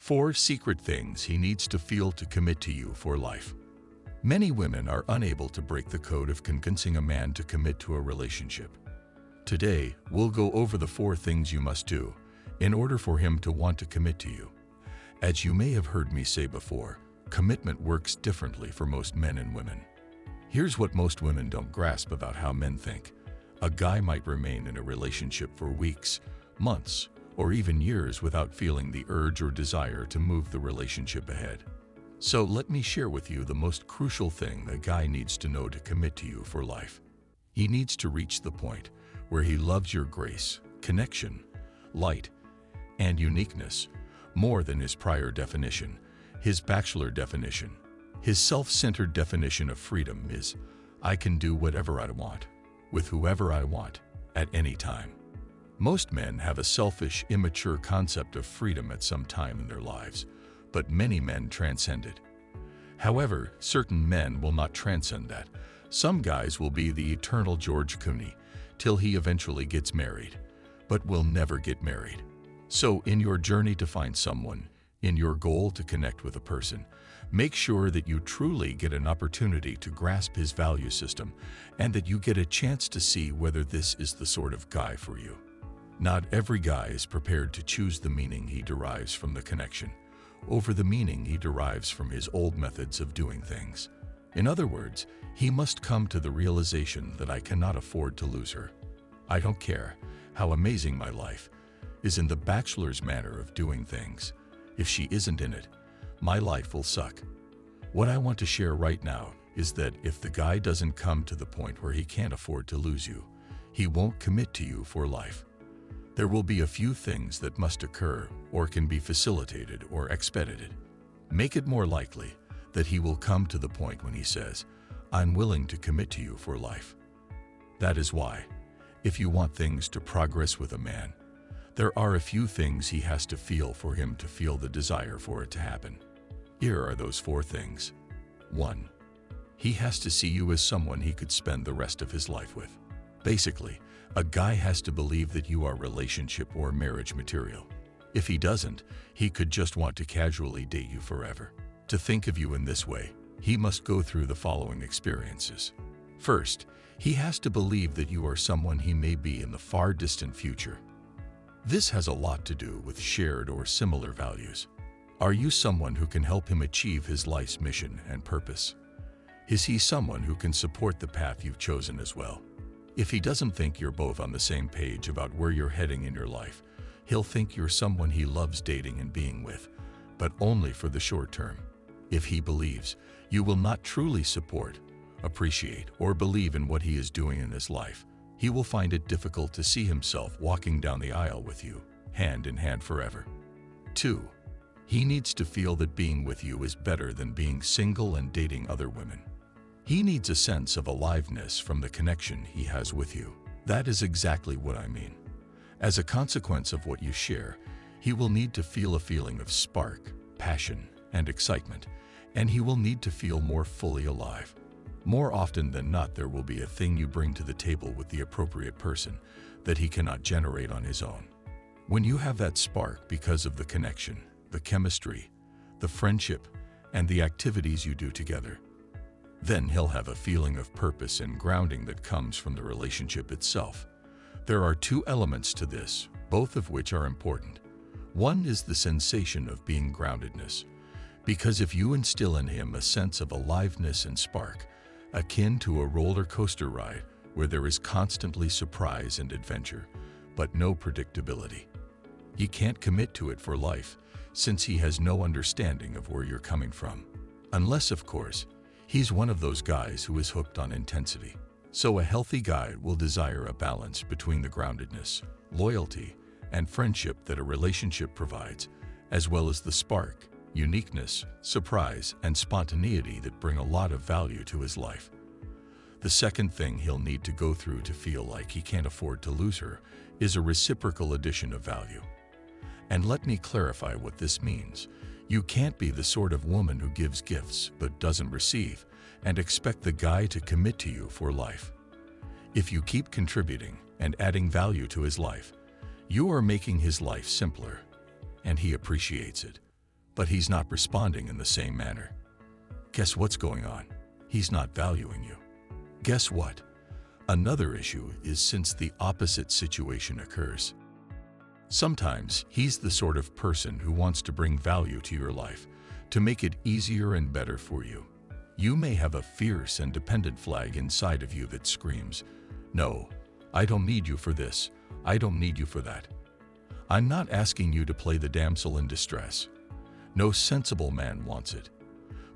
4 secret things he needs to feel to commit to you for life. Many women are unable to break the code of convincing a man to commit to a relationship. Today, we'll go over the 4 things you must do in order for him to want to commit to you. As you may have heard me say before, commitment works differently for most men and women. Here's what most women don't grasp about how men think. A guy might remain in a relationship for weeks, months, or even years without feeling the urge or desire to move the relationship ahead. So let me share with you the most crucial thing a guy needs to know to commit to you for life. He needs to reach the point where he loves your grace, connection, light, and uniqueness more than his prior definition, his Bachelor definition. His self-centered definition of freedom is, I can do whatever I want, with whoever I want, at any time. Most men have a selfish, immature concept of freedom at some time in their lives, but many men transcend it. However, certain men will not transcend that. Some guys will be the Eternal George Cooney till he eventually gets married, but will never get married. So in your journey to find someone, in your goal to connect with a person, make sure that you truly get an opportunity to grasp his value system and that you get a chance to see whether this is the sort of guy for you. Not every guy is prepared to choose the meaning he derives from the connection over the meaning he derives from his old methods of doing things. In other words, he must come to the realization that I cannot afford to lose her. I don't care how amazing my life is in the Bachelor's manner of doing things. If she isn't in it, my life will suck. What I want to share right now is that if the guy doesn't come to the point where he can't afford to lose you, he won't commit to you for life. There will be a few things that must occur or can be facilitated or expedited. Make it more likely that he will come to the point when he says, I'm willing to commit to you for life. That is why, if you want things to progress with a man, there are a few things he has to feel for him to feel the desire for it to happen. Here are those 4 things. 1. He has to see you as someone he could spend the rest of his life with. Basically, a guy has to believe that you are relationship or marriage material. If he doesn't, he could just want to casually date you forever. To think of you in this way, he must go through the following experiences. First, he has to believe that you are someone he may be in the far distant future. This has a lot to do with shared or similar values. Are you someone who can help him achieve his life's mission and purpose? Is he someone who can support the path you've chosen as well? If he doesn't think you're both on the same page about where you're heading in your life, he'll think you're someone he loves dating and being with, but only for the short term. If he believes you will not truly support, appreciate, or believe in what he is doing in his life, he will find it difficult to see himself walking down the aisle with you, hand in hand forever. 2. He needs to feel that being with you is better than being single and dating other women. He needs a sense of aliveness from the connection he has with you. That is exactly what I mean. As a consequence of what you share, he will need to feel a feeling of spark, passion, and excitement, and he will need to feel more fully alive. More often than not, there will be a thing you bring to the table with the appropriate person that he cannot generate on his own. When you have that spark because of the connection, the chemistry, the friendship, and the activities you do together, then he'll have a feeling of purpose and grounding that comes from the relationship itself. There are 2 elements to this, both of which are important. One is the sensation of being groundedness, because if you instill in him a sense of aliveness and spark, akin to a roller coaster ride where there is constantly surprise and adventure, but no predictability, he can't commit to it for life since he has no understanding of where you're coming from. Unless, of course, he's one of those guys who is hooked on intensity. So a healthy guy will desire a balance between the groundedness, loyalty, and friendship that a relationship provides, as well as the spark, uniqueness, surprise, and spontaneity that bring a lot of value to his life. The second thing he'll need to go through to feel like he can't afford to lose her is a reciprocal addition of value. And let me clarify what this means. You can't be the sort of woman who gives gifts but doesn't receive and expect the guy to commit to you for life. If you keep contributing and adding value to his life, you are making his life simpler, and he appreciates it. but he's not responding in the same manner. Guess what's going on? He's not valuing you. Guess what? Another issue is since the opposite situation occurs. Sometimes he's the sort of person who wants to bring value to your life, to make it easier and better for you. You may have a fierce and dependent flag inside of you that screams, "No, I don't need you for this. I don't need you for that." I'm not asking you to play the damsel in distress. No sensible man wants it.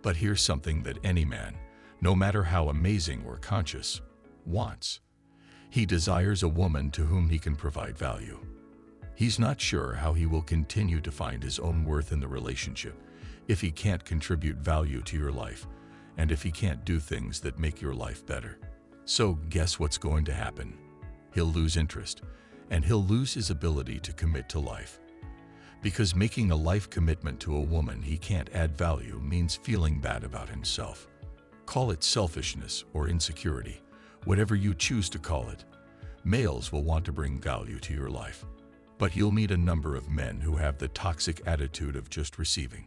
But here's something that any man, no matter how amazing or conscious, wants. He desires a woman to whom he can provide value. He's not sure how he will continue to find his own worth in the relationship if he can't contribute value to your life and if he can't do things that make your life better. So guess what's going to happen? He'll lose interest, and he'll lose his ability to commit to life. Because making a life commitment to a woman he can't add value means feeling bad about himself. Call it selfishness or insecurity, whatever you choose to call it. Males will want to bring value to your life, but you'll meet a number of men who have the toxic attitude of just receiving.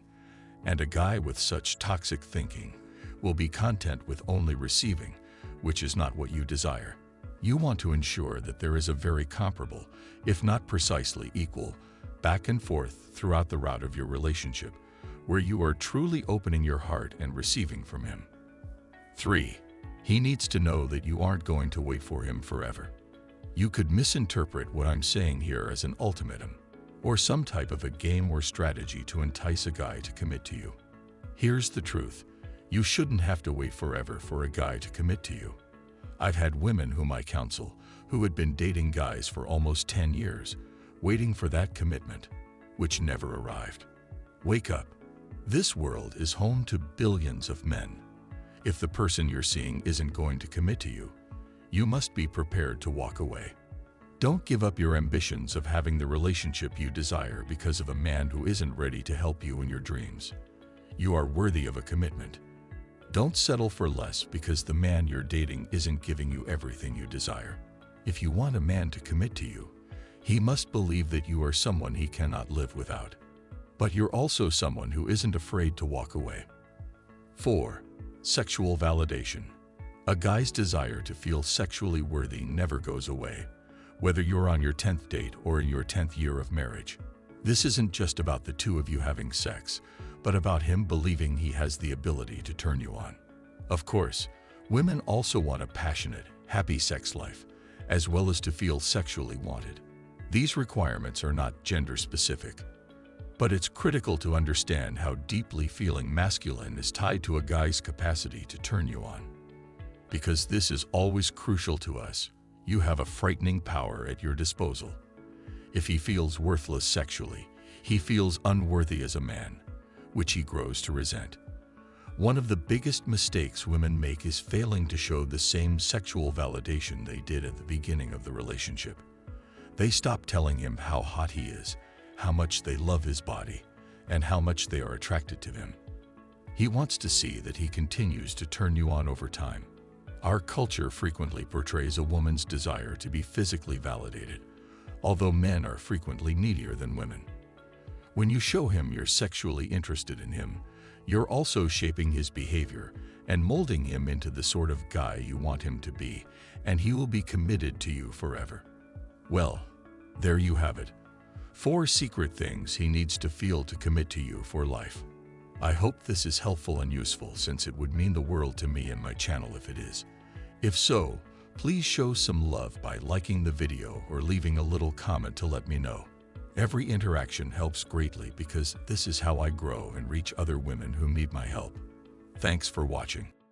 And a guy with such toxic thinking will be content with only receiving, which is not what you desire. You want to ensure that there is a very comparable, if not precisely equal, back and forth throughout the route of your relationship, where you are truly opening your heart and receiving from him. 3. He needs to know that you aren't going to wait for him forever. You could misinterpret what I'm saying here as an ultimatum, or some type of a game or strategy to entice a guy to commit to you. Here's the truth. You shouldn't have to wait forever for a guy to commit to you. I've had women whom I counsel who had been dating guys for almost 10 years, waiting for that commitment, which never arrived. Wake up. This world is home to billions of men. If the person you're seeing isn't going to commit to you, you must be prepared to walk away. Don't give up your ambitions of having the relationship you desire because of a man who isn't ready to help you in your dreams. You are worthy of a commitment. Don't settle for less because the man you're dating isn't giving you everything you desire. If you want a man to commit to you, he must believe that you are someone he cannot live without. But you're also someone who isn't afraid to walk away. 4. Sexual validation. A guy's desire to feel sexually worthy never goes away, whether you're on your 10th date or in your 10th year of marriage. This isn't just about the two of you having sex, but about him believing he has the ability to turn you on. Of course, women also want a passionate, happy sex life, as well as to feel sexually wanted. These requirements are not gender-specific, but it's critical to understand how deeply feeling masculine is tied to a guy's capacity to turn you on. Because this is always crucial to us, you have a frightening power at your disposal. If he feels worthless sexually, he feels unworthy as a man, which he grows to resent. One of the biggest mistakes women make is failing to show the same sexual validation they did at the beginning of the relationship. They stop telling him how hot he is, how much they love his body, and how much they are attracted to him. He wants to see that he continues to turn you on over time. Our culture frequently portrays a woman's desire to be physically validated, although men are frequently needier than women. When you show him you're sexually interested in him, you're also shaping his behavior and molding him into the sort of guy you want him to be, and he will be committed to you forever. Well, there you have it. 4 secret things he needs to feel to commit to you for life. I hope this is helpful and useful, since it would mean the world to me and my channel if it is. If so, please show some love by liking the video or leaving a little comment to let me know. Every interaction helps greatly because this is how I grow and reach other women who need my help. Thanks for watching.